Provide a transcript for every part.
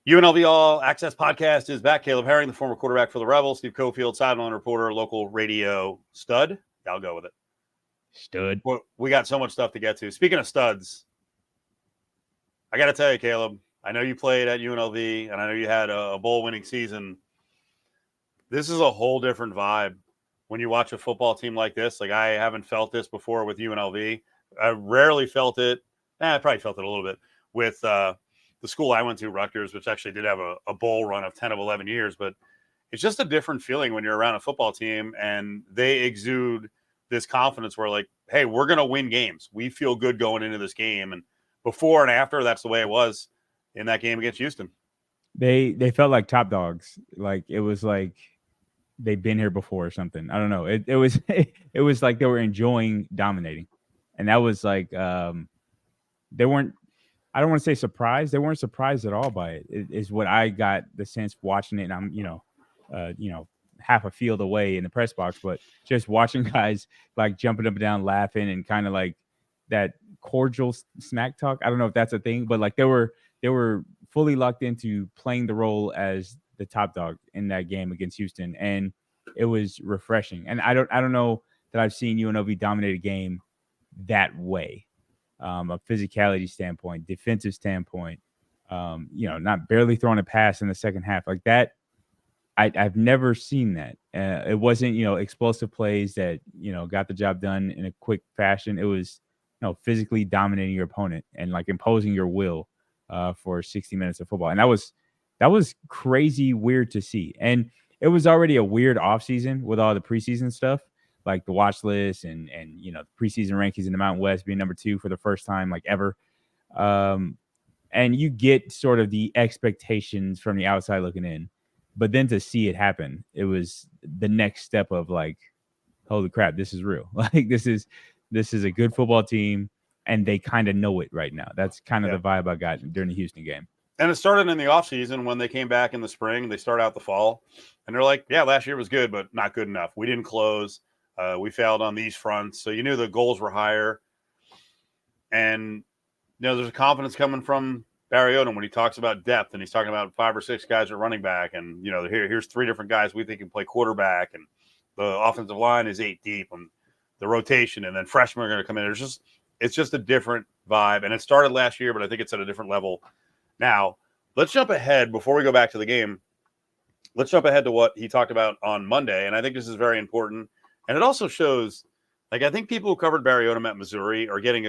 UNLV All Access podcast is back. Caleb Herring, the former quarterback for the Rebels. Steve Cofield, sideline reporter, local radio stud. I'll go with it. Stud. Well, we got so much stuff to get to. Speaking of studs, I got to tell you, Caleb, I know you played at UNLV, and I know you had a bowl-winning season. This is a whole different vibe when you watch a football team like this. Like, I haven't felt this before with UNLV. I rarely felt it. I probably felt it a little bit with the school I went to, Rutgers, which actually did have a bowl run of 10 of 11 years. But it's just a different feeling when you're around a football team and they exude this confidence where, like, hey, we're going to win games. We feel good going into this game. And before and after, that's the way it was in that game against Houston. They felt like top dogs. Like, it was like they'd been here before or something. I don't know. It was it was like they were enjoying dominating. And that was like they weren't, I don't want to say surprised. They weren't surprised at all by it. Is what I got the sense watching it. And I'm, half a field away in the press box, but just watching guys like jumping up and down, laughing, and kind of like that cordial smack talk. I don't know if that's a thing, but like they were fully locked into playing the role as the top dog in that game against Houston, and it was refreshing. And I don't know that I've seen UNLV dominate a game that way. A physicality standpoint, defensive standpoint, not barely throwing a pass in the second half like that. I've never seen that. It wasn't, explosive plays that, got the job done in a quick fashion. It was, physically dominating your opponent and like imposing your will for 60 minutes of football. And that was crazy weird to see. And it was already a weird offseason with all the preseason stuff, like the watch list and the preseason rankings in the Mountain West being number 2 for the first time like ever. And you get sort of the expectations from the outside looking in. But then to see it happen, it was the next step of like, holy crap, this is real. Like this is a good football team, and they kind of know it right now. That's kind of the vibe I got during the Houston game. And it started in the offseason when they came back in the spring. They start out the fall, and they're like, yeah, last year was good, but not good enough. We didn't close. We failed on these fronts. So you knew the goals were higher. And, there's a confidence coming from Barry Odom when he talks about depth, and he's talking about 5 or 6 guys at running back, and here's 3 different guys we think can play quarterback, and the offensive line is 8 deep, and the rotation, and then freshmen are going to come in. It's just a different vibe, and it started last year, but I think it's at a different level now. Let's jump ahead before we go back to the game. Let's jump ahead to what he talked about on Monday, and I think this is very important, and it also shows. Like, I think people who covered Barry Odom at Missouri are getting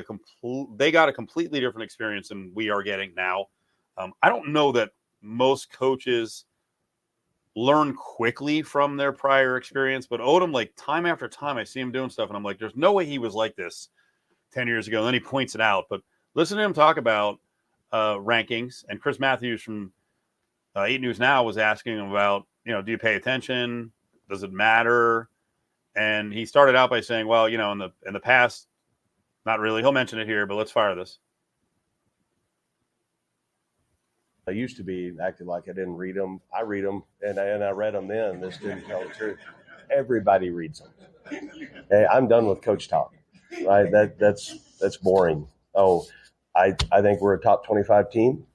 they got a completely different experience than we are getting now. I don't know that most coaches learn quickly from their prior experience, but Odom, like, time after time, I see him doing stuff, and I'm like, there's no way he was like this 10 years ago. And then he points it out. But listen to him talk about rankings, and Chris Matthews from 8 News Now was asking him about, do you pay attention? Does it matter? And he started out by saying, well, in the past, not really. He'll mention it here, but let's fire this. I used to be acting like I didn't read them. I read them, and I read them then. This didn't tell the truth. Everybody reads them. Hey, I'm done with coach talk. Right? That's boring. Oh, I think we're a top 25 team.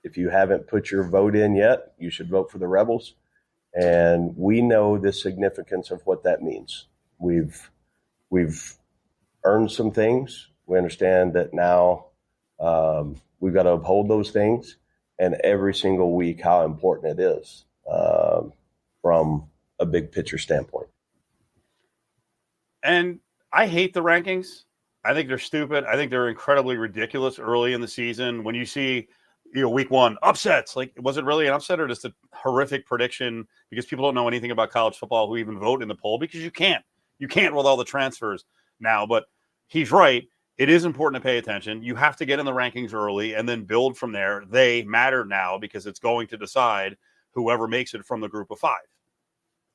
If you haven't put your vote in yet, you should vote for the Rebels. And we know the significance of what that means. We've earned some things. We understand that now we've got to uphold those things, and every single week how important it is from a big picture standpoint. And I hate the rankings. I think they're stupid. I think they're incredibly ridiculous early in the season. When you see week 1 upsets, like, was it really an upset or just a horrific prediction because people don't know anything about college football who even vote in the poll? Because you can't with all the transfers now. But he's right. It is important to pay attention. You have to get in the rankings early and then build from there. They matter now because it's going to decide whoever makes it from the group of 5.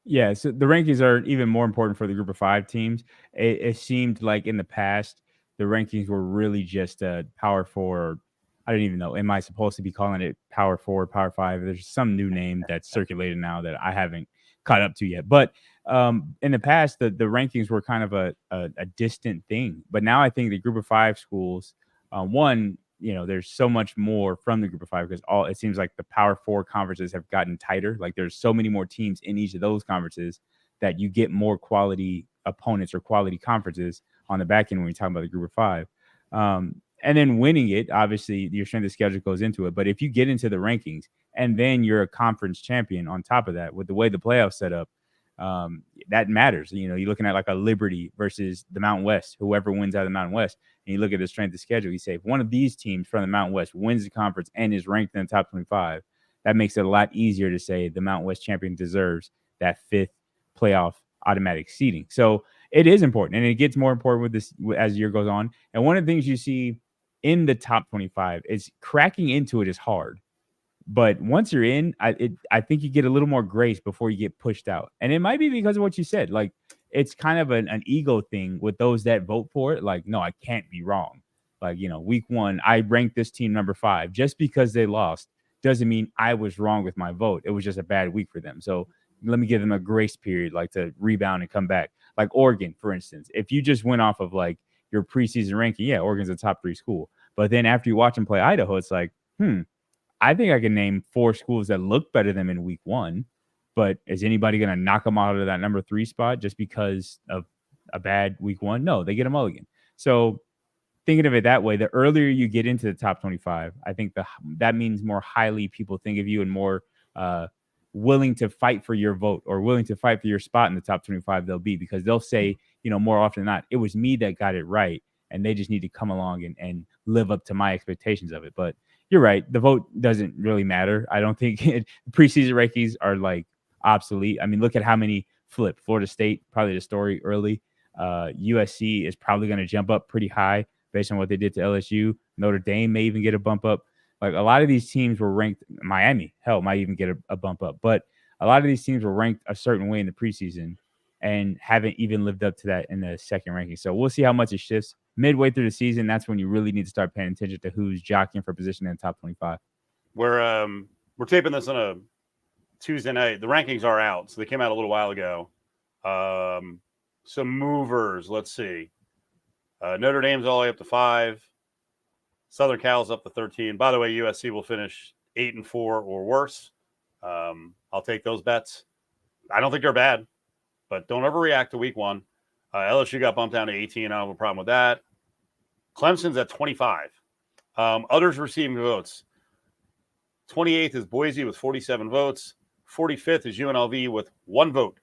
Yeah, so the rankings are even more important for the group of 5 teams. It seemed like in the past, the rankings were really just a Power 4. I don't even know. Am I supposed to be calling it Power 4, Power 5? There's some new name that's circulated now that I haven't caught up to yet. But in the past, the rankings were kind of a distant thing. But now I think the group of 5 schools, one, there's so much more from the group of five because it seems like the Power Four conferences have gotten tighter. Like there's so many more teams in each of those conferences that you get more quality opponents or quality conferences on the back end when you're talking about the group of five. And then winning it, obviously, your strength of schedule goes into it. But if you get into the rankings and then you're a conference champion on top of that, with the way the playoffs set up, that matters. You're looking at like a Liberty versus the Mountain West, whoever wins out of the Mountain West. And you look at the strength of schedule, you say if one of these teams from the Mountain West wins the conference and is ranked in the top 25, that makes it a lot easier to say the Mountain West champion deserves that 5th playoff automatic seeding. So it is important, and it gets more important with this as the year goes on. And one of the things you see in the top 25 is cracking into it is hard. But once you're in, I think you get a little more grace before you get pushed out. And it might be because of what you said. Like, it's kind of an ego thing with those that vote for it. Like, no, I can't be wrong. Like, week 1, I ranked this team number 5. Just because they lost doesn't mean I was wrong with my vote. It was just a bad week for them. So let me give them a grace period, like to rebound and come back. Like Oregon, for instance, if you just went off of like your preseason ranking, yeah, Oregon's a top 3 school. But then after you watch them play Idaho, it's like, I think I can name 4 schools that look better than them in week 1. But is anybody going to knock them out of that number 3 spot just because of a bad week 1? No, they get a mulligan. So thinking of it that way, the earlier you get into the top 25, I think that means more highly people think of you and more willing to fight for your vote or willing to fight for your spot in the top 25 they'll be, because they'll say, more often than not, it was me that got it right, and they just need to come along and live up to my expectations of it. But you're right, the vote doesn't really matter. I don't think preseason rankings are like obsolete. I mean, look at how many flip. Florida State, probably the story early. USC is probably going to jump up pretty high based on what they did to LSU. Notre Dame may even get a bump up. Like a lot of these teams were ranked. Miami, hell, might even get a bump up. But a lot of these teams were ranked a certain way in the preseason and haven't even lived up to that in the second ranking. So we'll see how much it shifts midway through the season. That's when you really need to start paying attention to who's jockeying for position in the top 25. We're taping this on a Tuesday night. The rankings are out, so they came out a little while ago. Some movers. Let's see. Notre Dame's all the way up to 5. Southern Cal's up to 13. By the way, USC will finish 8-4 or worse. I'll take those bets. I don't think they're bad, but don't overreact to week 1. LSU got bumped down to 18. I don't have a problem with that. Clemson's at 25. Others receiving votes. 28th is Boise with 47 votes. 45th is UNLV with 1 vote.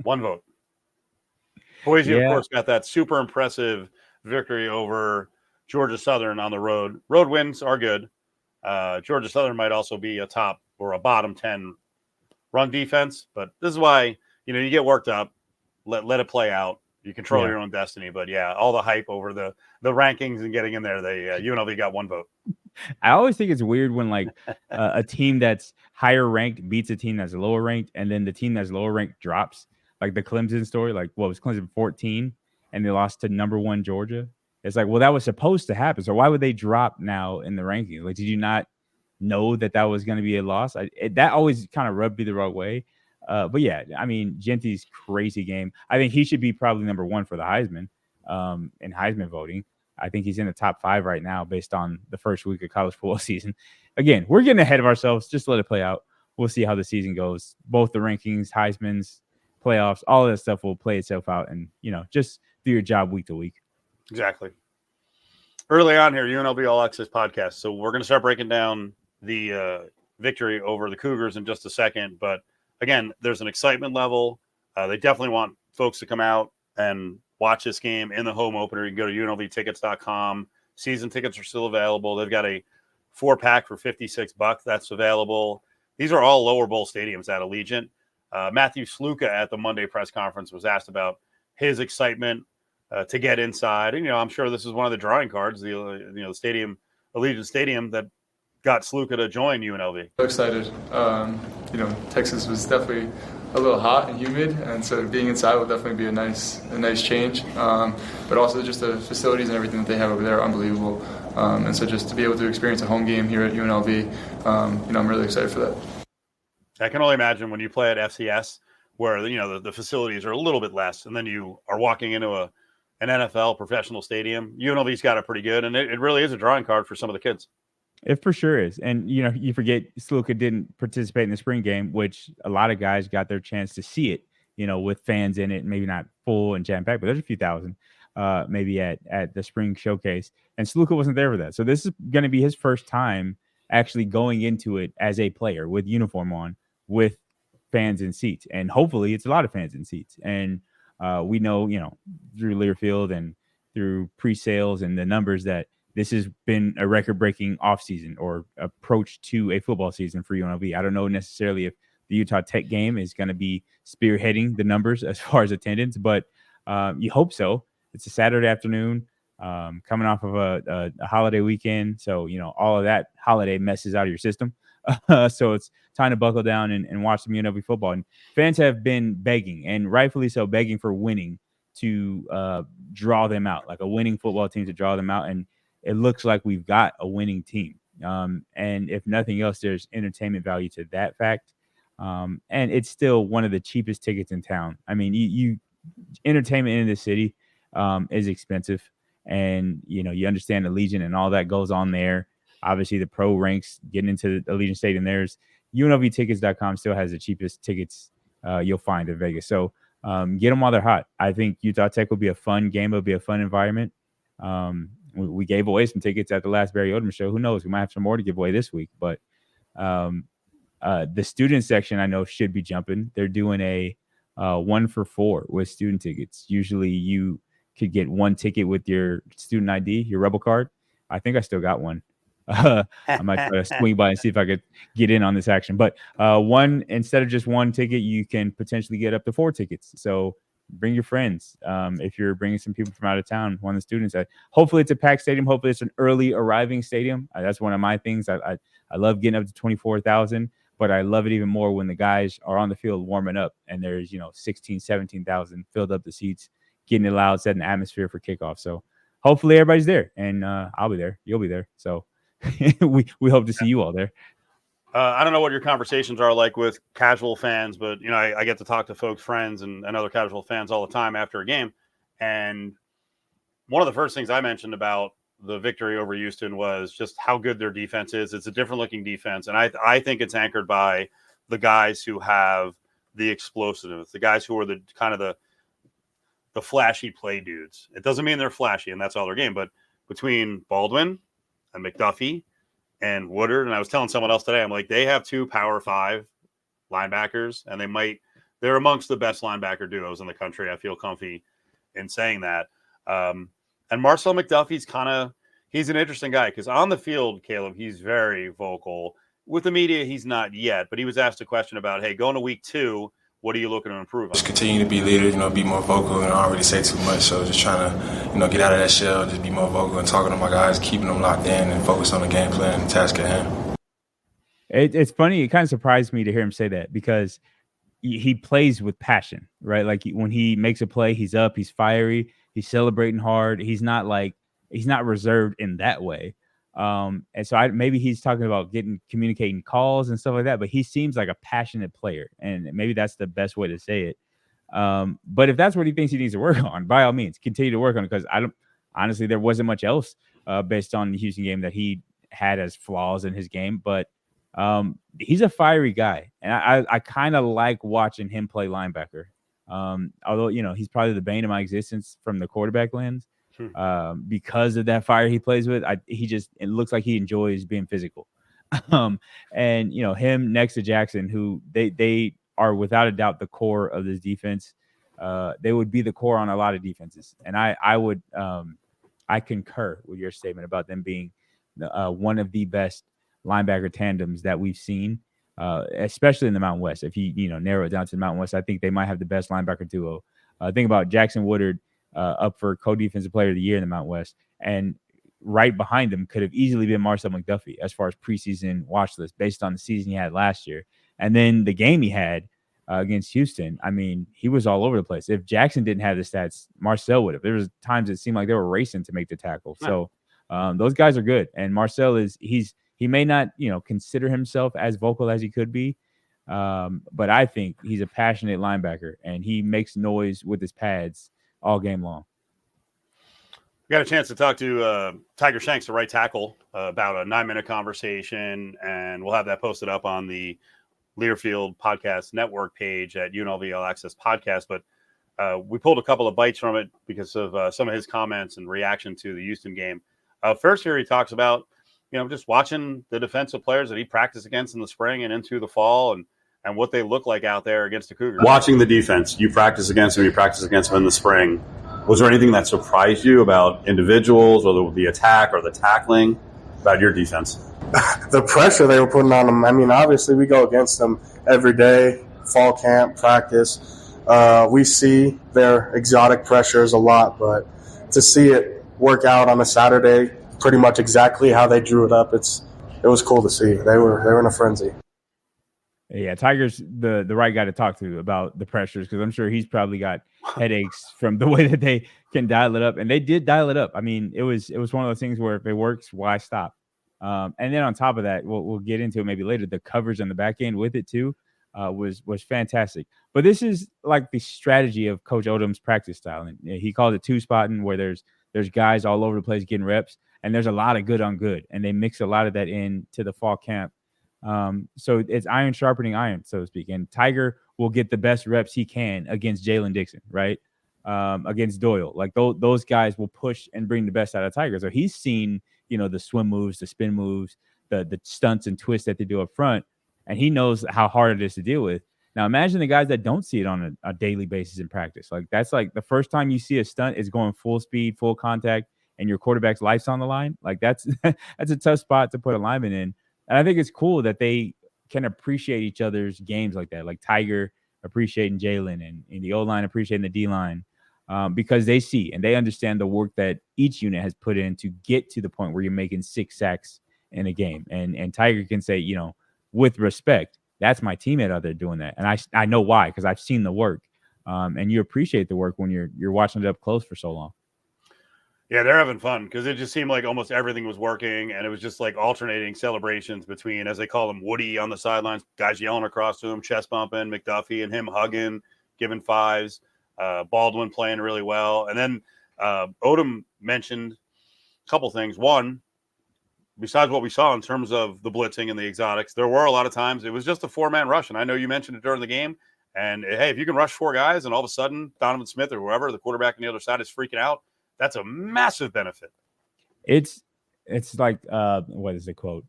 1 vote. Boise, of course, got that super impressive victory over Georgia Southern on the road. Road wins are good. Georgia Southern might also be a top or a bottom 10 run defense, but this is why, you get worked up. Let it play out. You control your own destiny. But yeah, all the hype over the rankings and getting in there, UNLV got 1 vote. I always think it's weird when like a team that's higher ranked beats a team that's lower ranked, and then the team that's lower ranked drops. Like the Clemson story, like what was Clemson 14 and they lost to number 1 Georgia? It's like, well, that was supposed to happen. So why would they drop now in the rankings? Like, did you not know that was going to be a loss? That always kind of rubbed me the wrong way. But yeah, I mean, Genty's crazy game. I think he should be probably number 1 for the Heisman in Heisman voting. I think he's in the top 5 right now based on the first week of college football season. Again, we're getting ahead of ourselves. Just let it play out. We'll see how the season goes. Both the rankings, Heisman's, playoffs, all of that stuff will play itself out, and just do your job week to week. Exactly. Early on here, UNLV All Access podcast. So we're going to start breaking down the victory over the Cougars in just a second. But again, there's an excitement level. They definitely want folks to come out and watch this game in the home opener. You can go to UNLVtickets.com. Season tickets are still available. They've got a 4-pack for $56. That's available. These are all lower bowl stadiums at Allegiant. Matthew Sluka at the Monday press conference was asked about his excitement to get inside. And, I'm sure this is one of the drawing cards, the stadium, Allegiant Stadium, that got Sluka to join UNLV. Excited. Texas was definitely a little hot and humid, and so being inside will definitely be a nice change. But also just the facilities and everything that they have over there are unbelievable. And so just to be able to experience a home game here at UNLV, I'm really excited for that. I can only imagine when you play at FCS where, the facilities are a little bit less, and then you are walking into a an NFL professional stadium, UNLV's got it pretty good, and it really is a drawing card for some of the kids. It for sure is. And, you forget Sluka didn't participate in the spring game, which a lot of guys got their chance to see it, with fans in it, maybe not full and jam-packed, but there's a few thousand maybe at the spring showcase. And Sluka wasn't there for that. So this is going to be his first time actually going into it as a player with uniform on, with fans in seats. And hopefully it's a lot of fans in seats. And we know, through Learfield and through pre-sales and the numbers that this has been a record-breaking offseason or approach to a football season for UNLV. I don't know necessarily if the Utah Tech game is going to be spearheading the numbers as far as attendance, but you hope so. It's a Saturday afternoon, coming off of a holiday weekend. So, all of that holiday messes out of your system. So it's time to buckle down and watch some UNLV football. And fans have been begging, and rightfully so, begging for winning to draw them out, like a winning football team to draw them out. And it looks like we've got a winning team. And if nothing else, there's entertainment value to that fact. And it's still one of the cheapest tickets in town. I mean, you entertainment in the city is expensive. And, you understand Allegiant and all that goes on there. Obviously, the pro ranks getting into the Allegiant Stadium. There's UNLVtickets.com still has the cheapest tickets you'll find in Vegas. So get them while they're hot. I think Utah Tech will be a fun game. It'll be a fun environment. We gave away some tickets at the last Barry Odom show. Who knows? We might have some more to give away this week. But the student section I know should be jumping. They're doing a 1 for 4 with student tickets. Usually you could get one ticket with your student ID, your Rebel card. I think I still got one. I might try to swing by and see if I could get in on this action. But instead of just one ticket, you can potentially get up to 4 tickets. So bring your friends. If you're bringing some people from out of town, one of the students. Hopefully it's a packed stadium. Hopefully it's an early arriving stadium. That's one of my things. I love getting up to 24,000, but I love it even more when the guys are on the field warming up and there's 16, 17,000 filled up the seats, getting it loud, setting the atmosphere for kickoff. So hopefully everybody's there, and I'll be there. You'll be there. So we hope to see you all there. I don't know what your conversations are like with casual fans, but I get to talk to folks, friends, and other casual fans all the time after a game. And one of the first things I mentioned about the victory over Houston was just how good their defense is. It's a different looking defense, and I think it's anchored by the guys who have the explosiveness, the guys who are the kind of the flashy play dudes. It doesn't mean they're flashy, and that's all their game. But between Baldwin and McDuffie and Woodard, and I was telling someone else today, I'm like, they have 2 Power 5 linebackers, and they're amongst the best linebacker duos in the country. I feel comfy in saying that. And Marcel McDuffie's he's an interesting guy because on the field, Caleb, he's very vocal. With the media, he's not yet, but he was asked a question about, hey, going to week 2, what are you looking to improve on? Just continue to be leader, be more vocal, and I don't really say too much. So just trying to, get out of that shell, just be more vocal and talking to my guys, keeping them locked in and focus on the game plan and task at hand. It's funny. It kind of surprised me to hear him say that because he plays with passion, right? Like when he makes a play, he's up, he's fiery, he's celebrating hard. He's not reserved in that way. And so maybe he's talking about communicating calls and stuff like that, but he seems like a passionate player, and maybe that's the best way to say it. But if that's what he thinks he needs to work on, by all means, continue to work on it. Because honestly, there wasn't much else based on the Houston game that he had as flaws in his game, but he's a fiery guy, and I kind of like watching him play linebacker. Although, he's probably the bane of my existence from the quarterback lens. Because of that fire he plays with, it looks like he enjoys being physical. And him next to Jackson, who they are without a doubt the core of this defense. They would be the core on a lot of defenses, and I concur with your statement about them being one of the best linebacker tandems that we've seen, especially in the Mountain West. If you narrow it down to the Mountain West, I think they might have the best linebacker duo. Think about Jackson Woodard. Up for co-defensive player of the year in the Mountain West. And right behind him could have easily been Marcel McDuffie as far as preseason watch list based on the season he had last year. And then the game he had against Houston, I mean, he was all over the place. If Jackson didn't have the stats, Marcel would have. There was times it seemed like they were racing to make the tackle. So those guys are good. And Marcel he may not, consider himself as vocal as he could be. But I think he's a passionate linebacker, and he makes noise with his pads all game long. We got a chance to talk to Tiger Shanks, the right tackle, about a 9-minute conversation, and we'll have that posted up on the Learfield Podcast Network page at UNLV All Access Podcast. But we pulled a couple of bites from it because of some of his comments and reaction to the Houston game. First here, he talks about, just watching the defensive players that he practiced against in the spring and into the fall and what they look like out there against the Cougars. Watching the defense, you practice against them in the spring. Was there anything that surprised you about individuals or the attack or the tackling about your defense? The pressure they were putting on them. I mean, obviously we go against them every day, fall camp, practice. We see their exotic pressures a lot, but to see it work out on a Saturday pretty much exactly how they drew it up, it was cool to see. They were in a frenzy. Yeah, Tiger's the right guy to talk to about the pressures, because I'm sure he's probably got headaches from the way that they can dial it up, and they did dial it up. I mean, it was one of those things where if it works, why stop? And then on top of that, we'll get into it maybe later. The coverage on the back end with it too was fantastic. But this is like the strategy of Coach Odom's practice style, and he calls it two-spotting, where there's guys all over the place getting reps, and there's a lot of good on good, and they mix a lot of that into the fall camp. So it's iron sharpening iron, so to speak. And Tiger will get the best reps he can against Jalen Dixon, right? Against Doyle. Like those guys will push and bring the best out of Tiger. So he's seen, the swim moves, the spin moves, the stunts and twists that they do up front, and he knows how hard it is to deal with. Now imagine the guys that don't see it on a daily basis in practice. Like that's like the first time you see a stunt is going full speed, full contact, and your quarterback's life's on the line. Like that's a tough spot to put a lineman in. And I think it's cool that they can appreciate each other's games like that, like Tiger appreciating Jalen and the O-line appreciating the D-line, because they see and they understand the work that each unit has put in to get to the point where you're making 6 sacks in a game. And Tiger can say, with respect, that's my teammate out there doing that. And I know why, because I've seen the work. And you appreciate the work when you're watching it up close for so long. Yeah, they're having fun because it just seemed like almost everything was working, and it was just like alternating celebrations between, as they call him, Woody on the sidelines, guys yelling across to him, chest bumping, McDuffie and him hugging, giving fives, Baldwin playing really well. And then Odom mentioned a couple things. One, besides what we saw in terms of the blitzing and the exotics, there were a lot of times it was just a 4-man rush. And I know you mentioned it during the game. And hey, if you can rush 4 guys and all of a sudden Donovan Smith or whoever, the quarterback on the other side, is freaking out, that's a massive benefit. It's like what is the quote?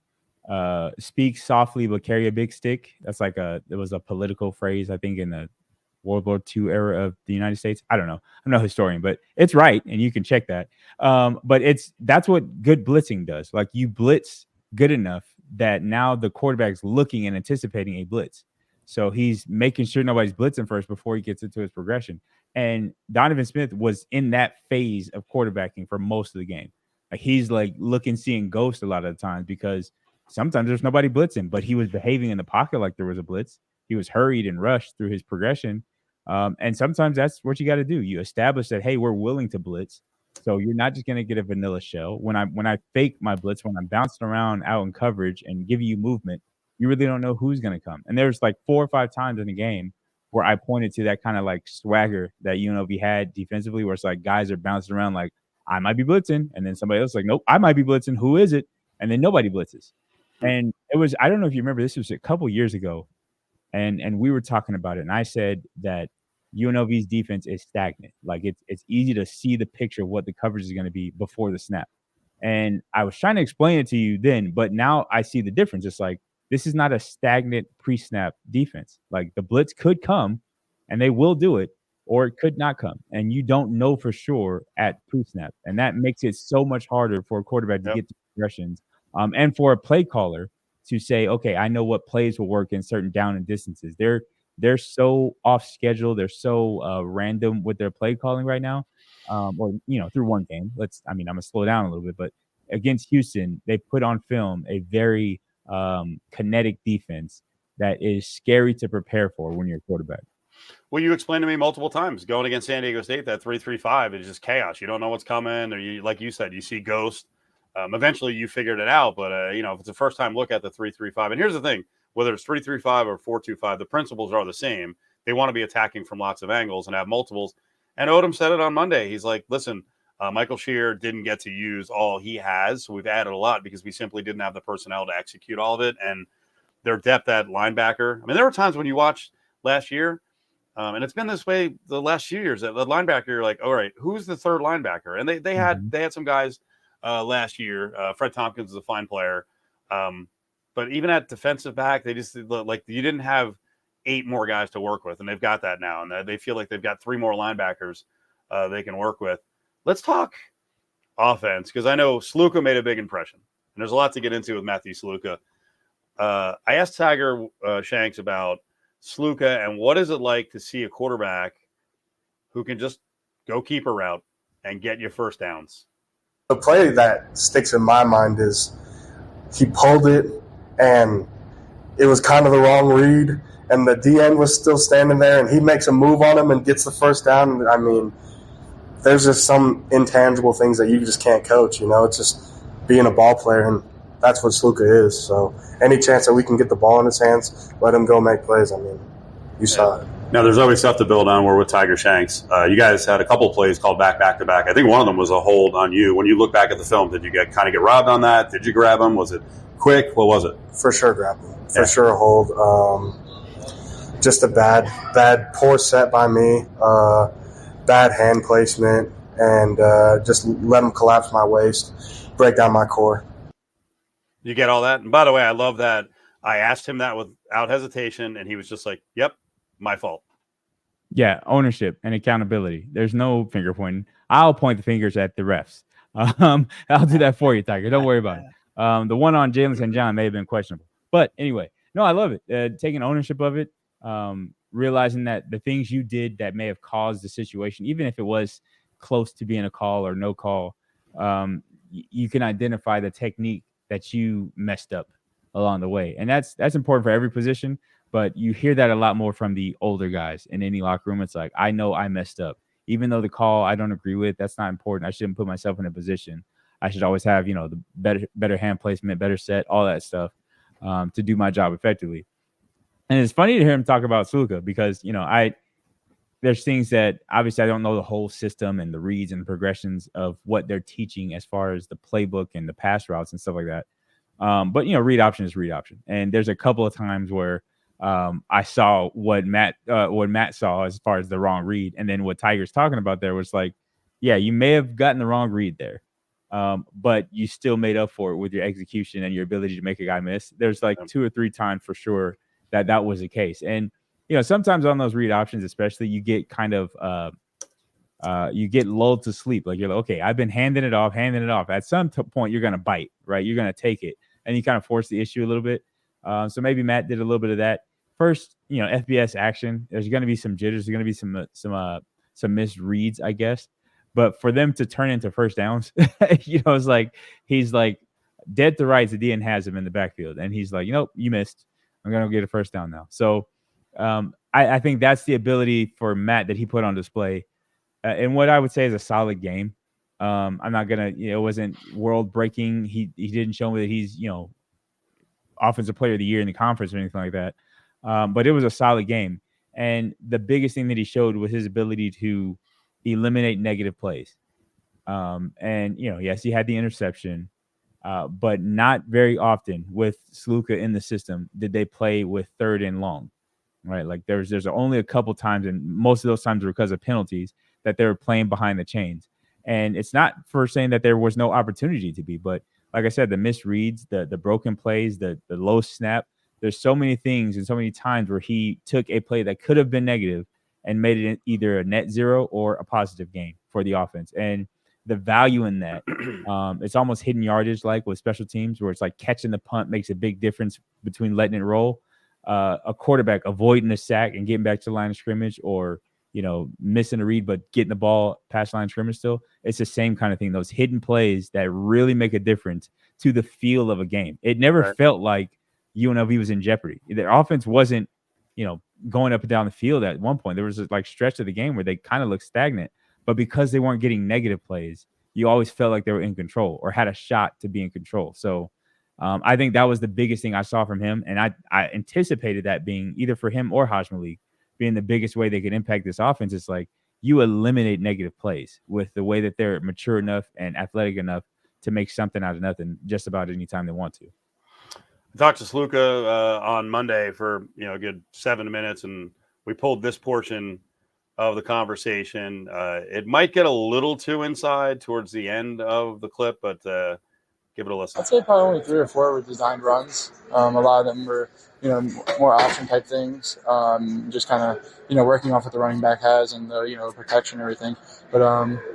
Speak softly but carry a big stick. That's like it was a political phrase, I think, in the World War II era of the United States. I don't know. I'm no historian, but it's right, and you can check that. But that's what good blitzing does. Like you blitz good enough that now the quarterback's looking and anticipating a blitz. So he's making sure nobody's blitzing first before he gets into his progression. And Donovan Smith was in that phase of quarterbacking for most of the game. Like he's like seeing ghosts a lot of the times because sometimes there's nobody blitzing, but he was behaving in the pocket like there was a blitz. He was hurried and rushed through his progression. And sometimes that's what you got to do. You establish that, hey, we're willing to blitz. So you're not just going to get a vanilla shell. When I fake my blitz, when I'm bouncing around out in coverage and giving you movement, you really don't know who's going to come. And there's like 4 or 5 times in the game where I pointed to that kind of like swagger that UNLV had defensively, where it's like guys are bouncing around like, I might be blitzing. And then somebody else is like, nope, I might be blitzing. Who is it? And then nobody blitzes. And it was, I don't know if you remember, this was a couple years ago. And we were talking about it. And I said that UNLV's defense is stagnant. Like it's easy to see the picture of what the coverage is going to be before the snap. And I was trying to explain it to you then, but now I see the difference. It's like, this is not a stagnant pre-snap defense. Like the blitz could come and they will do it, or it could not come. And you don't know for sure at pre-snap. And that makes it so much harder for a quarterback to get to progressions. And for a play caller to say, okay, I know what plays will work in certain down and distances. They're so off schedule. They're so random with their play calling right now. Or, through one game. I'm going to slow down a little bit, but against Houston, they put on film a very kinetic defense that is scary to prepare for when you're a quarterback. Well, you explained to me multiple times going against San Diego State, that 3-3-5 is just chaos. You don't know what's coming, or you, like you said, you see ghosts. Eventually you figured it out, but if it's a first time look at the 3-3-5, and here's the thing, whether it's 3-3-5 or 4-2-5, the principles are the same. They want to be attacking from lots of angles and have multiples. And Odom said it on Monday. He's like, listen, Michael Shear didn't get to use all he has. So we've added a lot because we simply didn't have the personnel to execute all of it. And their depth at linebacker. I mean, there were times when you watched last year, and it's been this way the last few years. At the linebacker, you're like, all right, who's the third linebacker? And they had some guys last year. Fred Tompkins is a fine player, but even at defensive back, they just like you didn't have 8 more guys to work with, and they've got that now, and they feel like they've got 3 more linebackers they can work with. Let's talk offense because I know Sluka made a big impression, and there's a lot to get into with Matthew Sluka. I asked Tiger Shanks about Sluka and what is it like to see a quarterback who can just go keeper route and get you first downs. The play that sticks in my mind is he pulled it and it was kind of the wrong read and the DN was still standing there and he makes a move on him and gets the first down. I mean, there's just some intangible things that you just can't coach, It's just being a ball player, and that's what Sluka is. So any chance that we can get the ball in his hands, let him go make plays. I mean, you saw it. Now, there's always stuff to build on. We're with Tiger Shanks. You guys had a couple plays called back to back. I think one of them was a hold on you. When you look back at the film, did you get robbed on that? Did you grab him? Was it quick? What was it? For sure grab him. For sure a hold. Just a bad, poor set by me, bad hand placement, and just let him collapse my waist, break down my core. You get all that? And by the way, I love that. I asked him that without hesitation, and he was just like, yep, my fault. Yeah, ownership and accountability. There's no finger pointing. I'll point the fingers at the refs. I'll do that for you, Tiger. Don't worry about it. The one on Jalen St. John may have been questionable. But anyway, no, I love it. Taking ownership of it, realizing that the things you did that may have caused the situation, even if it was close to being a call or no call, you can identify the technique that you messed up along the way. And that's important for every position, but you hear that a lot more from the older guys in any locker room. It's like, I know I messed up. Even though the call I don't agree with, that's not important. I shouldn't put myself in a position. I should always have, the better hand placement, better set, all that stuff to do my job effectively. And it's funny to hear him talk about Sluka because, there's things that obviously I don't know the whole system and the reads and the progressions of what they're teaching as far as the playbook and the pass routes and stuff like that. But read option is read option. And there's a couple of times where I saw what Matt saw as far as the wrong read. And then what Tiger's talking about there was like, yeah, you may have gotten the wrong read there. But you still made up for it with your execution and your ability to make a guy miss. There's like 2 or 3 times for sure that was the case. And, sometimes on those read options, especially, you get kind of you get lulled to sleep. Like you're like, okay, I've been handing it off. At some point, you're going to bite, right? You're going to take it. And you kind of force the issue a little bit. So maybe Matt did a little bit of that. First, FBS action, there's going to be some jitters. There's going to be some misreads, I guess. But for them to turn into first downs, it's like he's like dead to rights. The DN has him in the backfield. And he's like, you missed. I'm going to get a first down now. So I think that's the ability for Matt that he put on display. And what I would say is a solid game. I'm not going to, it wasn't world breaking. He didn't show me that he's, offensive player of the year in the conference or anything like that. But it was a solid game. And the biggest thing that he showed was his ability to eliminate negative plays. And, yes, he had the interception, but not very often with Sluka in the system did they play with third and long, right? Like there's only a couple times, and most of those times were because of penalties that they were playing behind the chains. And it's not for saying that there was no opportunity to be, but like I said, the misreads, the broken plays, the low snap, there's so many things and so many times where he took a play that could have been negative and made it either a net zero or a positive gain for the offense. And the value in that, it's almost hidden yardage like with special teams where it's like catching the punt makes a big difference between letting it roll. A quarterback avoiding a sack and getting back to the line of scrimmage or, missing a read but getting the ball past line of scrimmage still. It's the same kind of thing. Those hidden plays that really make a difference to the feel of a game. It never felt like UNLV was in jeopardy. Their offense wasn't, going up and down the field at one point. There was a stretch of the game where they kind of looked stagnant. But because they weren't getting negative plays, you always felt like they were in control or had a shot to be in control. So I think that was the biggest thing I saw from him. And I anticipated that being either for him or Haj Malik being the biggest way they could impact this offense. It's like, you eliminate negative plays with the way that they're mature enough and athletic enough to make something out of nothing just about any time they want to. I talked to Sluka on Monday for a good 7 minutes, and we pulled this portion of the conversation. It might get a little too inside towards the end of the clip, but give it a listen. I'd say probably only 3 or 4 were designed runs. A lot of them were, more option type things. Just kind of, working off what the running back has and the, protection and everything. But,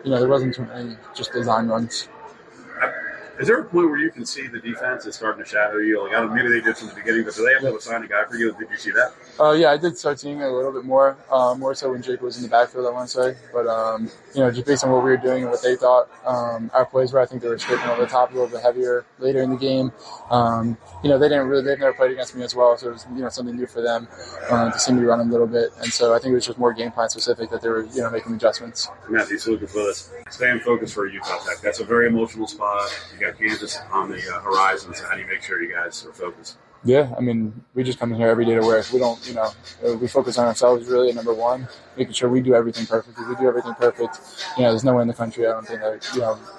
there wasn't too many just design runs. Is there a point where you can see the defense is starting to shadow you? Like, I don't know, maybe they did from the beginning, but do they have to assign a guy for you? Did you see that? Yeah, I did start seeing it a little bit more so when Jake was in the backfield, I want to say. But, just based on what we were doing and what they thought, our plays were, I think they were scraping over the top a little bit heavier later in the game. They've never played against me as well, so it was, something new for them to see me run a little bit. And so I think it was just more game plan specific that they were, making adjustments. Matthew's looking for this. Staying focused for Utah Tech. That's a very emotional spot. You got Kansas on the horizon, so how do you make sure you guys are focused? Yeah, we just come in here every day to work. We don't, we focus on ourselves really at number one, making sure we do everything perfect. If we do everything perfect, there's no way in the country, I don't think that,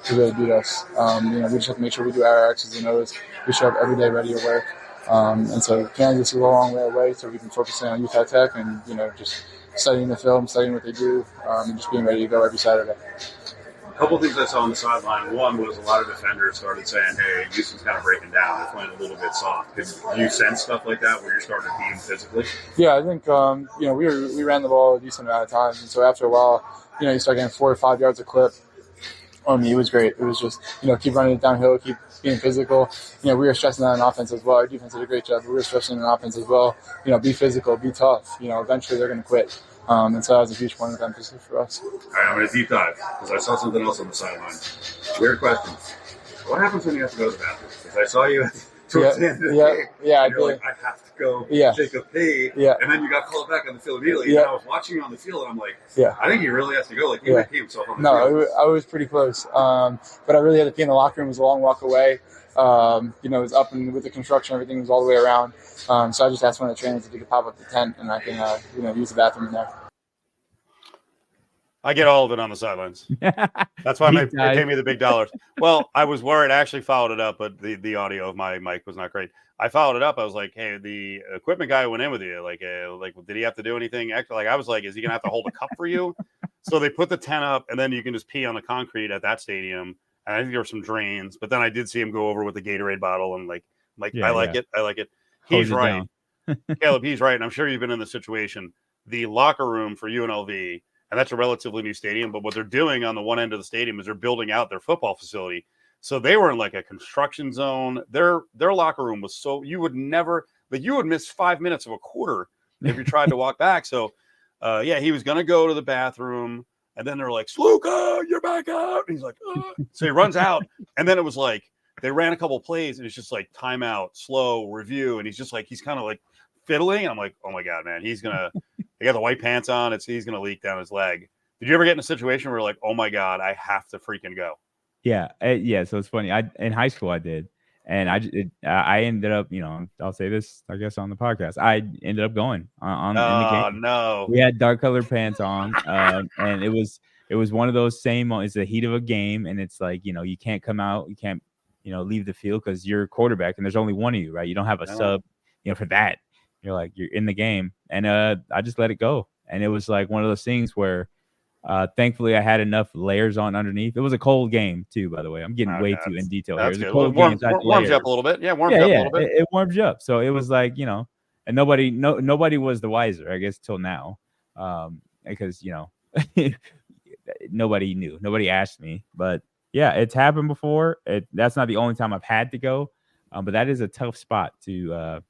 to really beat us. We just have to make sure we do our X's and O's. We show up every day ready to work. And so Kansas is a long way away, so we can focus on Utah Tech and, just studying the film, studying what they do, and just being ready to go every Saturday. A couple of things I saw on the sideline. One was a lot of defenders started saying, hey, Houston's kind of breaking down. They're playing a little bit soft. Did you sense stuff like that where you're starting to beat them physically? Yeah, I think, we ran the ball a decent amount of times. And so after a while, you start getting 4 or 5 yards a clip. It was great. It was just, keep running it downhill, keep being physical. We were stressing that on offense as well. Our defense did a great job, but we were stressing on offense as well. Be physical, be tough. Eventually they're going to quit. And so that was a huge point of emphasis for us. All right, I'm going to deep dive because I saw something else on the sideline. Weird question. What happens when you have to go to the bathroom? Because I saw you towards the end of the game. Yeah, I did. Like, I have to go take a pee. Yeah. And then you got called back on the field immediately. Yeah. And I was watching you on the field, and I'm like, I think he really has to go. Like, he might pee himself on the field. I was pretty close. But I really had to pee in the locker room. It was a long walk away. It was up and with the construction, everything was all the way around. So I just asked one of the trainers if he could pop up the tent, and I can, use the bathroom in there. I get all of it on the sidelines. That's why they pay me the big dollars. Well, I was worried. I actually followed it up, but the audio of my mic was not great. I followed it up. I was like, hey, the equipment guy went in with you. Like, did he have to do anything extra? Like, I was like, is he going to have to hold a cup for you? So they put the tent up, and then you can just pee on the concrete at that stadium. And I think there were some drains. But then I did see him go over with the Gatorade bottle, and I like it. He's right. Caleb, he's right. And I'm sure you've been in the situation. The locker room for UNLV, and that's a relatively new stadium, but what they're doing on the one end of the stadium is they're building out their football facility. So they were in like a construction zone. Their locker room was so you would miss 5 minutes of a quarter if you tried to walk back. So he was gonna go to the bathroom, and then they're like, Sluka, you're back out. And he's like, so he runs out, and then it was like they ran a couple plays, and it's just like timeout, slow review, and he's just like he's kind of like fiddling, and I'm like, oh my god, man, he's gonna. They got the white pants on. He's going to leak down his leg. Did you ever get in a situation where you're like, oh my God, I have to freaking go? Yeah. So it's funny. In high school I did, and I ended up, I'll say this, I guess, on the podcast. I ended up going on in the game. No. We had dark colored pants on, and it was one of those same. It's the heat of a game, and it's like you can't come out, you can't leave the field because you're quarterback, and there's only one of you, right? You don't have a sub, for that. You're in the game, and I just let it go, and it was like one of those things where, thankfully, I had enough layers on underneath. It was a cold game too, by the way. I'm getting way too in detail here. It was a cold game. Warms you up a little bit. Yeah, warms you up a little bit. It warms you up. So it was like and nobody was the wiser, I guess, till now, because nobody knew, nobody asked me, but yeah, it's happened before. That's not the only time I've had to go, but that is a tough spot to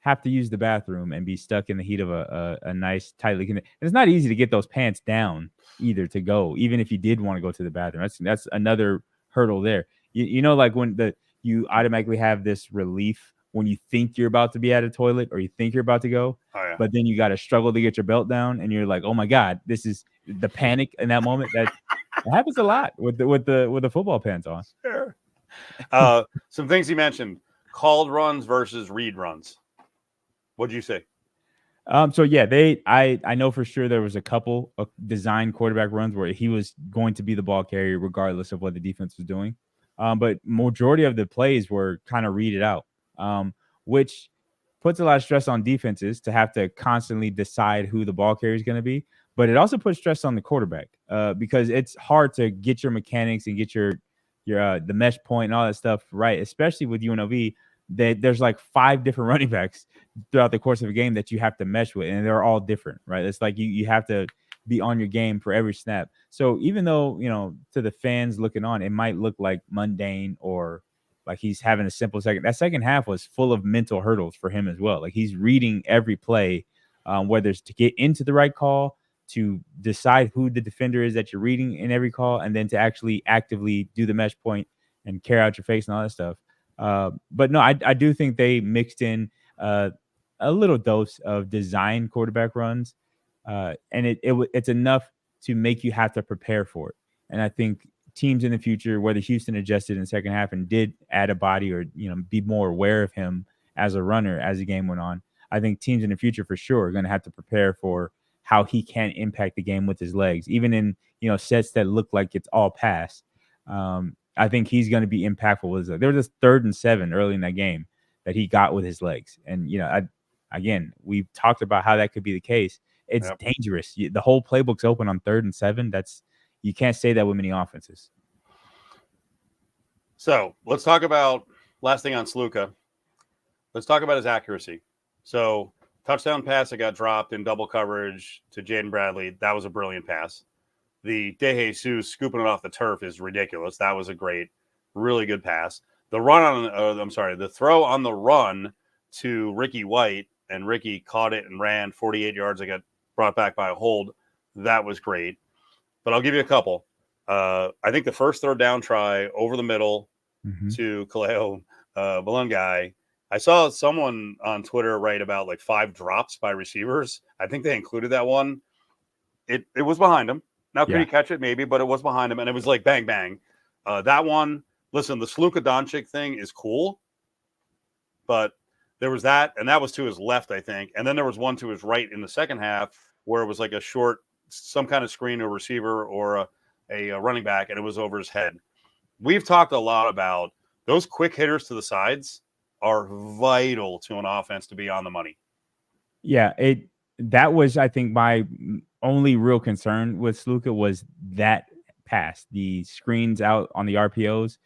have to use the bathroom and be stuck in the heat of a nice tightly connected. It's not easy to get those pants down either to go, even if you did want to go to the bathroom. That's another hurdle there. Like when you automatically have this relief when you think you're about to be at a toilet or you think you're about to go, but then you got to struggle to get your belt down, and you're like, oh my God, this is the panic in that moment. That happens a lot with the football pants on. Sure. Some things you mentioned. Called runs versus read runs. What'd you say? So yeah, I know for sure there was a couple of design quarterback runs where he was going to be the ball carrier regardless of what the defense was doing. But majority of the plays were kind of read it out, which puts a lot of stress on defenses to have to constantly decide who the ball carrier is going to be. But it also puts stress on the quarterback because it's hard to get your mechanics and get your the mesh point and all that stuff right, especially with UNLV. There's like 5 different running backs throughout the course of a game that you have to mesh with, and they're all different, right? It's like you have to be on your game for every snap. So even though, to the fans looking on, it might look like mundane or like he's having a simple second. That second half was full of mental hurdles for him as well. Like he's reading every play, whether it's to get into the right call, to decide who the defender is that you're reading in every call, and then to actually actively do the mesh point and carry out your face and all that stuff. But no, I do think they mixed in a little dose of design quarterback runs, and it's enough to make you have to prepare for it. And I think teams in the future, whether Houston adjusted in the second half and did add a body or be more aware of him as a runner as the game went on, I think teams in the future for sure are going to have to prepare for how he can impact the game with his legs, even in sets that look like it's all pass. I think he's going to be impactful with his legs. There was this 3rd and 7 early in that game that he got with his legs, and again, we've talked about how that could be the case. It's dangerous. The whole playbook's open on 3rd and 7. You can't say that with many offenses. So let's talk about last thing on Sluka. Let's talk about his accuracy. So touchdown pass that got dropped in double coverage to Jaden Bradley. That was a brilliant pass. The De Jesus scooping it off the turf is ridiculous. That was a great, really good pass. The throw on the run to Ricky White, and Ricky caught it and ran 48 yards. It got brought back by a hold. That was great. But I'll give you a couple. I think the first 3rd down try over the middle to Kaleo Balungai. I saw someone on Twitter write about like 5 drops by receivers. I think they included that one. It was behind him. Now, could he catch it? Maybe, but it was behind him, and it was like bang, bang. That one, listen, the Sluka Doncic thing is cool, but there was that, and that was to his left, I think. And then there was one to his right in the second half where it was like a short, some kind of screen to a receiver or a running back, and it was over his head. We've talked a lot about those quick hitters to the sides are vital to an offense to be on the money. Yeah, that was, I think, my only real concern with Sluka was that pass, the screens out on the RPOs.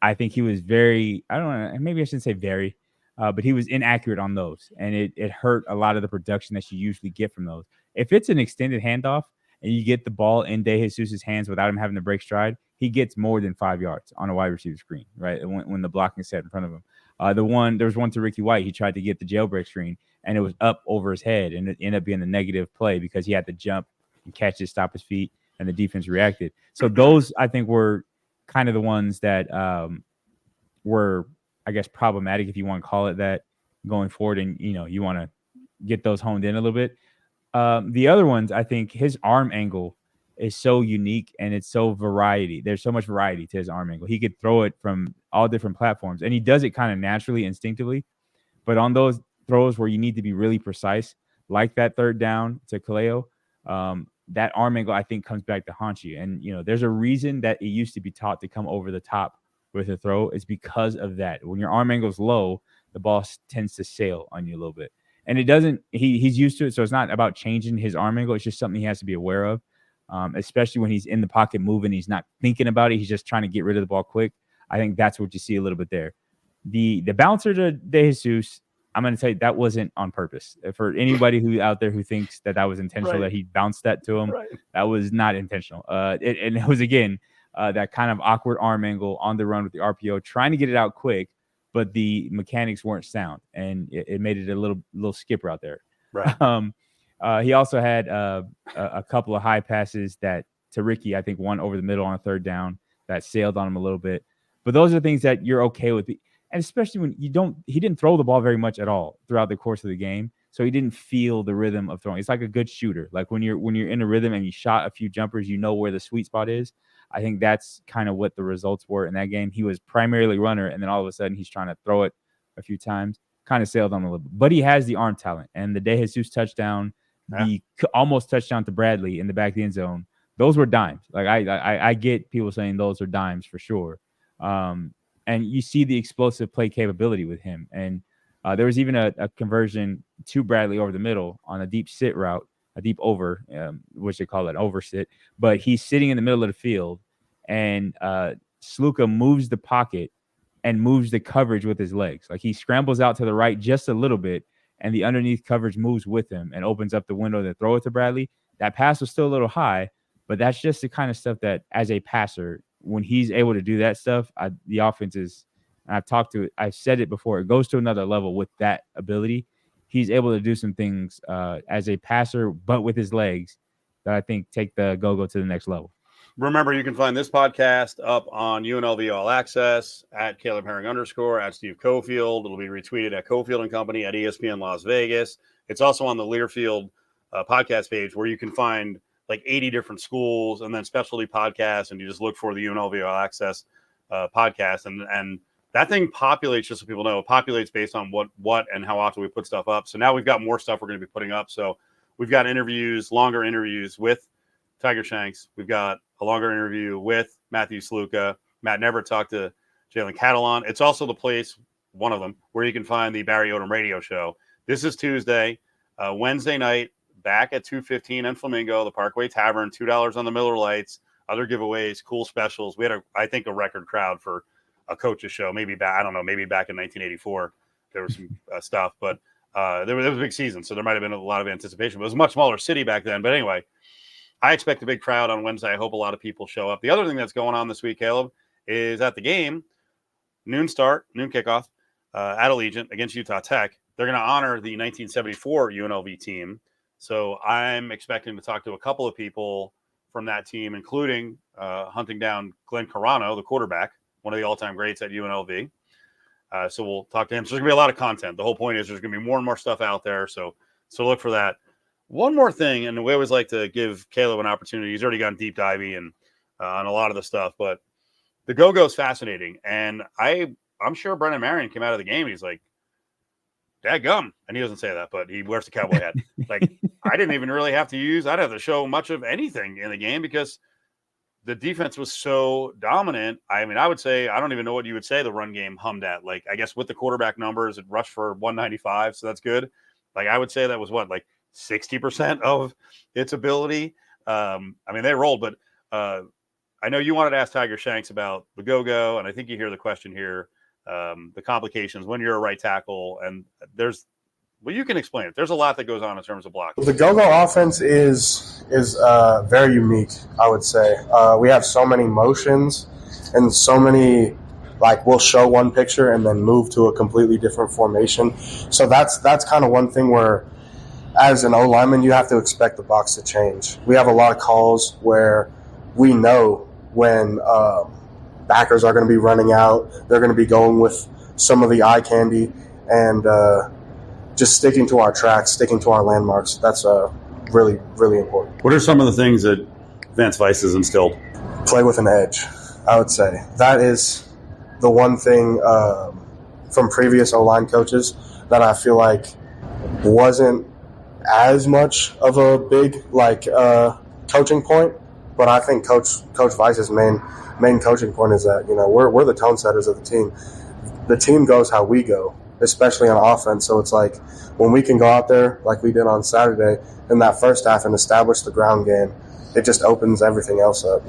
I think he was very, I don't know, maybe I shouldn't say very, but he was inaccurate on those, and it hurt a lot of the production that you usually get from those. If it's an extended handoff and you get the ball in De Jesus' hands without him having to break stride, he gets more than 5 yards on a wide receiver screen, right? When the blocking is set in front of him. There was one to Ricky White. He tried to get the jailbreak screen, and it was up over his head, and it ended up being a negative play because he had to jump and catch it, stop his feet, and the defense reacted. So those, I think, were kind of the ones that were, I guess, problematic, if you want to call it that, going forward. And, you want to get those honed in a little bit. The other ones, I think his arm angle is so unique, and it's so variety. There's so much variety to his arm angle. He could throw it from all different platforms, and he does it kind of naturally, instinctively. But on those throws where you need to be really precise, like that 3rd down to Kaleo, that arm angle, I think, comes back to haunt you. And, there's a reason that it used to be taught to come over the top with a throw. Is because of that. When your arm angle is low, the ball tends to sail on you a little bit. And it doesn't, he's used to it. So it's not about changing his arm angle. It's just something he has to be aware of, especially when he's in the pocket moving. He's not thinking about it. He's just trying to get rid of the ball quick. I think that's what you see a little bit there. The bouncer to De Jesus, I'm going to say that wasn't on purpose. For anybody who out there who thinks that was intentional, that he bounced that to him, that was not intentional. And it was, again, that kind of awkward arm angle on the run with the RPO, trying to get it out quick, but the mechanics weren't sound, and it made it a little skip route there. Right. He also had a couple of high passes that to Ricky, I think one over the middle on a 3rd down that sailed on him a little bit. But those are things that you're okay with. And especially when he didn't throw the ball very much at all throughout the course of the game. So he didn't feel the rhythm of throwing. It's like a good shooter. Like when you're in a rhythm and you shot a few jumpers, you know where the sweet spot is. I think that's kind of what the results were in that game. He was primarily runner, and then all of a sudden he's trying to throw it a few times. kind of sailed on a little bit. But he has the arm talent. And the DeJesus touchdown, the almost touchdown to Bradley in the back of the end zone, those were dimes. Like I get people saying those are dimes for sure. And you see the explosive play capability with him. And there was even a conversion to Bradley over the middle on a deep sit route, a deep over, which they call it over sit. But he's sitting in the middle of the field, and Sluka moves the pocket and moves the coverage with his legs. Like he scrambles out to the right just a little bit, and the underneath coverage moves with him and opens up the window to throw it to Bradley. That pass was still a little high, but that's just the kind of stuff that as a passer, when he's able to do that stuff, the offense is, and I've said it before, it goes to another level with that ability. He's able to do some things as a passer, but with his legs, that I think take the go-go to the next level. Remember, you can find this podcast up on UNLV All Access at Caleb Herring _ at Steve Cofield. It'll be retweeted at Cofield and Company at ESPN Las Vegas. It's also on the Learfield podcast page, where you can find like 80 different schools and then specialty podcasts, and you just look for the UNLV All Access podcast, and that thing populates, just so people know, it populates based on what and how often we put stuff up. So now we've got more stuff we're going to be putting up. So we've got interviews, longer interviews with Tiger Shanks. We've got a longer interview with Matthew Sluka. Matt never talked to Jalen Catalon. It's also the place, one of them, where you can find the Barry Odom radio show. This is Tuesday. Wednesday night, back at 2:15 in Flamingo, the Parkway Tavern, $2 on the Miller Lights, other giveaways, cool specials. We had, I think, a record crowd for a coach's show. Maybe back, I don't know, maybe back in 1984, there was some stuff, but there was a big season, so there might have been a lot of anticipation. But it was a much smaller city back then. But anyway, I expect a big crowd on Wednesday. I hope a lot of people show up. The other thing that's going on this week, Caleb, is at the game, noon kickoff at Allegiant against Utah Tech. They're going to honor the 1974 UNLV team. So I'm expecting to talk to a couple of people from that team, including hunting down Glenn Carano, the quarterback, one of the all-time greats at UNLV. So we'll talk to him. So there's going to be a lot of content. The whole point is there's going to be more and more stuff out there. So look for that. One more thing, and we always like to give Caleb an opportunity. He's already gone deep diving and on a lot of the stuff, but the go-go is fascinating. And I'm sure Brendan Marion came out of the game and he's like, dadgum. And he doesn't say that, but he wears the cowboy hat. Like, I didn't even really have to show much of anything in the game because the defense was so dominant. I mean, I would say, I don't even know what you would say the run game hummed at. Like, I guess with the quarterback numbers, it rushed for 195, so that's good. Like, I would say that was 60% of its ability. I mean, they rolled, but I know you wanted to ask Tiger Shanks about the go-go, and I think you hear the question here, the complications when you're a right tackle, and you can explain it. There's a lot that goes on in terms of blocking. The go-go offense is very unique, I would say. We have so many motions and so many, we'll show one picture and then move to a completely different formation. So that's kind of one thing where, as an O-lineman, you have to expect the box to change. We have a lot of calls where we know when backers are going to be running out, they're going to be going with some of the eye candy, and just sticking to our tracks, sticking to our landmarks. That's really, really important. What are some of the things that Vance Weiss has instilled? Play with an edge, I would say. That is the one thing from previous O-line coaches that I feel like wasn't as much of a big coaching point, but I think Coach Weiss's main coaching point is that we're the tone setters of the team. The team goes how we go, especially on offense. So it's like when we can go out there like we did on Saturday in that first half and establish the ground game, it just opens everything else up.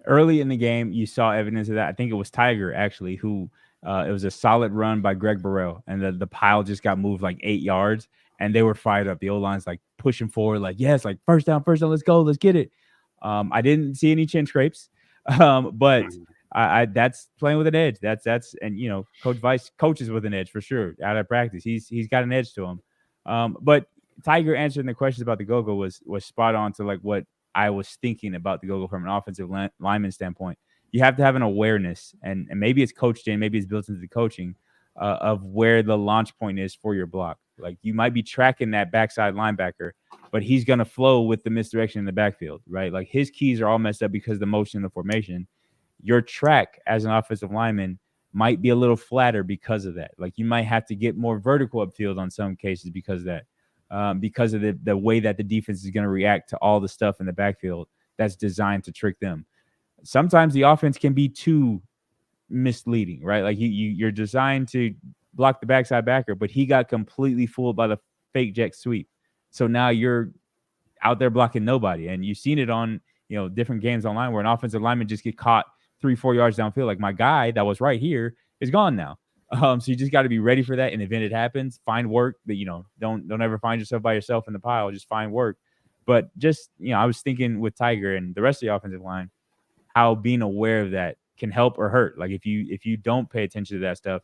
Early in the game, you saw evidence of that. I think it was Tiger actually who it was a solid run by Greg Burrell, and the pile just got moved 8 yards. And they were fired up. The O-line's pushing forward, yes, first down, let's go, let's get it. I didn't see any chin scrapes, but I that's playing with an edge. That's and Coach Weiss coaches with an edge for sure out of practice. He's got an edge to him. But Tiger answering the questions about the go-go was spot on to what I was thinking about the go-go from an offensive lineman standpoint. You have to have an awareness, and maybe it's coached in, maybe it's built into the coaching of where the launch point is for your block. You might be tracking that backside linebacker, but he's going to flow with the misdirection in the backfield, right? His keys are all messed up because of the motion in the formation. Your track as an offensive lineman might be a little flatter because of that. Like you might have to get more vertical upfield on some cases because of that, because of the way that the defense is going to react to all the stuff in the backfield that's designed to trick them. Sometimes the offense can be too misleading, right? Like you're designed to block the backside backer, but he got completely fooled by the fake jet sweep. So now you're out there blocking nobody. And you've seen it on, different games online where an offensive lineman just get caught 3-4 yards downfield. Like my guy that was right here is gone now. So you just got to be ready for that. In the event it happens, find work that, don't ever find yourself by yourself in the pile. Just find work. But just, I was thinking with Tiger and the rest of the offensive line, how being aware of that can help or hurt. Like if you don't pay attention to that stuff,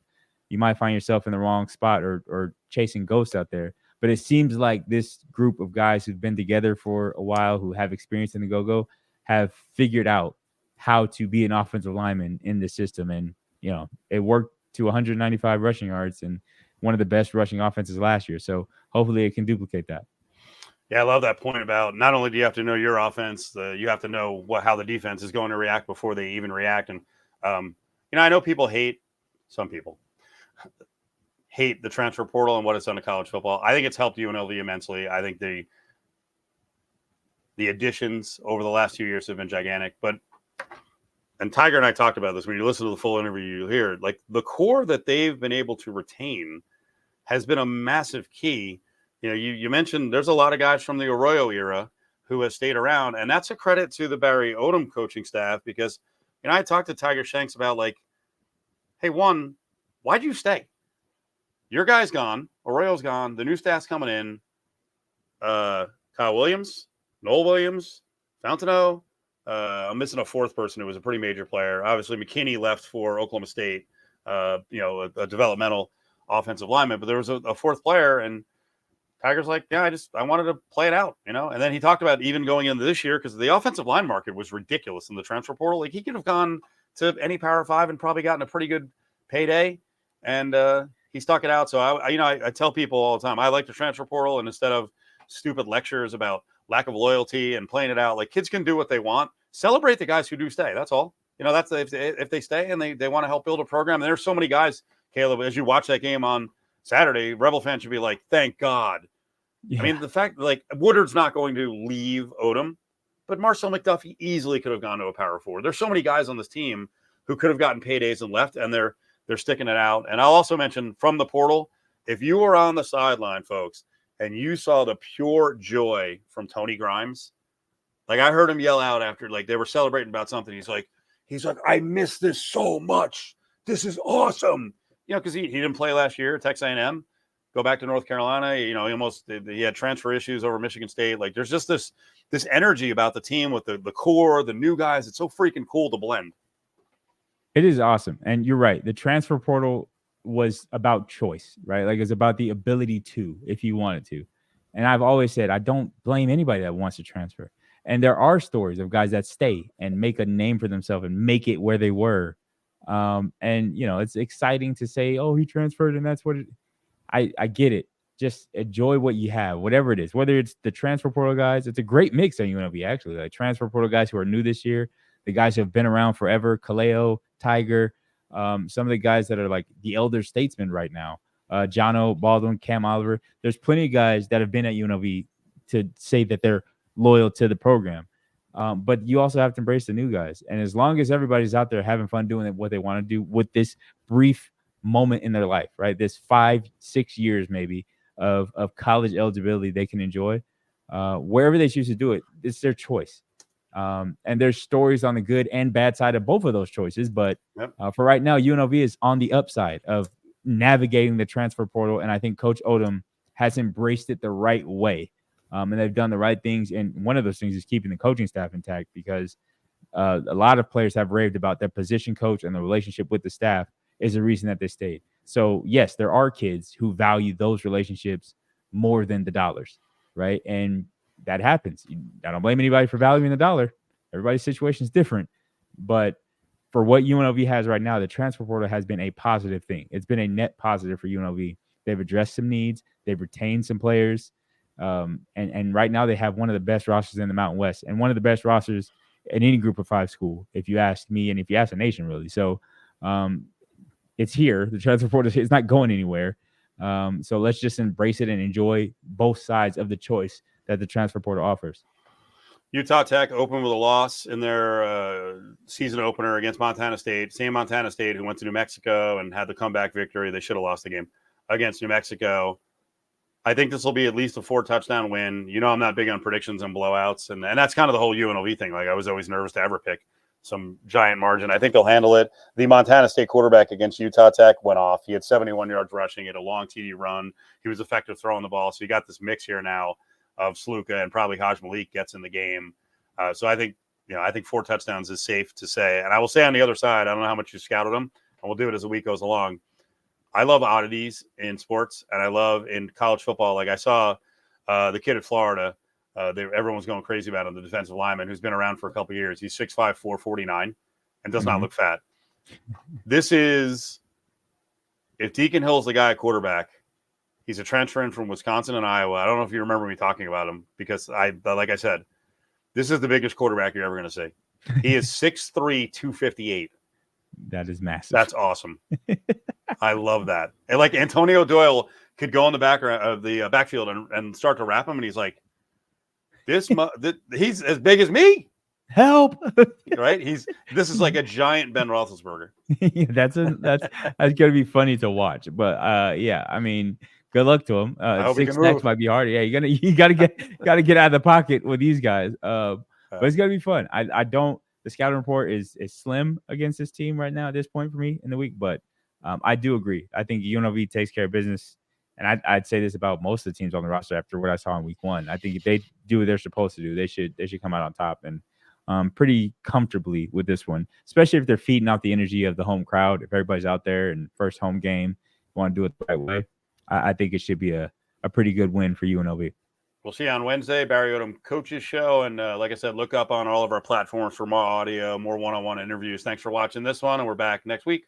you might find yourself in the wrong spot or chasing ghosts out there. But it seems like this group of guys who've been together for a while, who have experience in the go-go, have figured out how to be an offensive lineman in the system. And, it worked to 195 rushing yards and one of the best rushing offenses last year. So hopefully it can duplicate that. Yeah, I love that point about not only do you have to know your offense, you have to know how the defense is going to react before they even react. And, I know some people hate the transfer portal and what it's done to college football. I think it's helped UNLV immensely. I think the additions over the last 2 years have been gigantic. And Tiger and I talked about this. When you listen to the full interview, you'll hear like the core that they've been able to retain has been a massive key. You mentioned there's a lot of guys from the Arroyo era who have stayed around, and that's a credit to the Barry Odom coaching staff because, I talked to Tiger Shanks about like, hey, one, why'd you stay? Your guy's gone. Arroyo's gone. The new staff's coming in. Kyle Williams, Noel Williams, Fountaino. I'm missing a fourth person who was a pretty major player. Obviously, McKinney left for Oklahoma State, a developmental offensive lineman, but there was a fourth player, and Tiger's like, yeah, I wanted to play it out, And then he talked about even going into this year because the offensive line market was ridiculous in the transfer portal. Like he could have gone to any Power 5 and probably gotten a pretty good payday, and he stuck it out. So I tell people all the time, I like the transfer portal, and instead of stupid lectures about lack of loyalty and playing it out, like kids can do what they want. Celebrate the guys who do stay. That's all. That's if they stay and they want to help build a program. And there's so many guys, Caleb, as you watch that game on Saturday, Rebel fans should be like, thank God. Yeah. I mean, the fact like Woodard's not going to leave Odom, but Marcel McDuffie easily could have gone to a Power 4. There's so many guys on this team who could have gotten paydays and left, and they're sticking it out. And I'll also mention from the portal, if you were on the sideline, folks, and you saw the pure joy from Tony Grimes, like I heard him yell out after, like they were celebrating about something. He's like, I miss this so much. This is awesome. Because he didn't play last year at Texas A&M, go back to North Carolina. He had transfer issues over Michigan State. Like there's just this energy about the team with the core, the new guys. It's so freaking cool to blend. It is awesome. And you're right. The transfer portal was about choice, right? Like it's about the ability to, if you wanted to. And I've always said, I don't blame anybody that wants to transfer. And there are stories of guys that stay and make a name for themselves and make it where they were. And it's exciting to say, oh, he transferred and that's what I get it. Just enjoy what you have, whatever it is, whether it's the transfer portal guys. It's a great mix at UNLV, actually. Like transfer portal guys who are new this year, the guys who have been around forever, Kaleo, Tiger, some of the guys that are like the elder statesmen right now, Jono, Baldwin, Cam Oliver. There's plenty of guys that have been at UNLV to say that they're loyal to the program. But you also have to embrace the new guys. And as long as everybody's out there having fun doing what they want to do with this brief moment in their life, right? This 5-6 years maybe of college eligibility they can enjoy, wherever they choose to do it, it's their choice. And there's stories on the good and bad side of both of those choices. But for right now, UNLV is on the upside of navigating the transfer portal. And I think Coach Odom has embraced it the right way. And they've done the right things. And one of those things is keeping the coaching staff intact because a lot of players have raved about their position coach and the relationship with the staff is the reason that they stayed. So, yes, there are kids who value those relationships more than the dollars, right? And that happens. I don't blame anybody for valuing the dollar. Everybody's situation is different. But for what UNLV has right now, the transfer portal has been a positive thing. It's been a net positive for UNLV. They've addressed some needs. They've retained some players. And right now they have one of the best rosters in the Mountain West and one of the best rosters in any group of 5 school, if you ask me and if you ask the nation, really. So it's here. The transfer portal is not going anywhere. So let's just embrace it and enjoy both sides of the choice that the transfer portal offers. Utah Tech opened with a loss in their season opener against Montana State. Same Montana State who went to New Mexico and had the comeback victory. They should have lost the game against New Mexico. I think this will be at least a 4-touchdown win. You know, I'm not big on predictions and blowouts, and that's kind of the whole UNLV thing. Like, I was always nervous to ever pick some giant margin. I think they'll handle it. The Montana State quarterback against Utah Tech went off. He had 71 yards rushing. He had a long TD run. He was effective throwing the ball. So you got this mix here now of Sluka and probably Haj Malik gets in the game. So I think 4 touchdowns is safe to say. And I will say on the other side, I don't know how much you scouted them, and we'll do it as the week goes along. I love oddities in sports, and I love in college football. Like, I saw the kid at Florida. Everyone's going crazy about him, the defensive lineman who's been around for a couple of years. He's 6'5", 449, and does not look fat. This is, if Deacon Hill's the guy at quarterback, he's a transfer in from Wisconsin and Iowa. I don't know if you remember me talking about him because like I said, this is the biggest quarterback you're ever going to see. He is 6'3", 258. That is massive. That's awesome. I love that. And like Antonio Doyle could go in the background of the backfield and start to wrap him, and he's like, he's as big as me. Help! Right? This is like a giant Ben Roethlisberger. Yeah, that's gonna be funny to watch. But yeah, I mean, good luck to him. 6 snacks might be hard. Yeah, you gotta get out of the pocket with these guys. But it's gonna be fun. The scouting report is slim against this team right now at this point for me in the week, but I do agree. I think UNLV takes care of business, and I'd say this about most of the teams on the roster after what I saw in week 1. I think if they do what they're supposed to do, they should come out on top and pretty comfortably with this one, especially if they're feeding off the energy of the home crowd. If everybody's out there and first home game, want to do it the right way, I think it should be a pretty good win for UNLV. We'll see you on Wednesday, Barry Odom Coaches Show. And like I said, look up on all of our platforms for more audio, more one-on-one interviews. Thanks for watching this one, and we're back next week.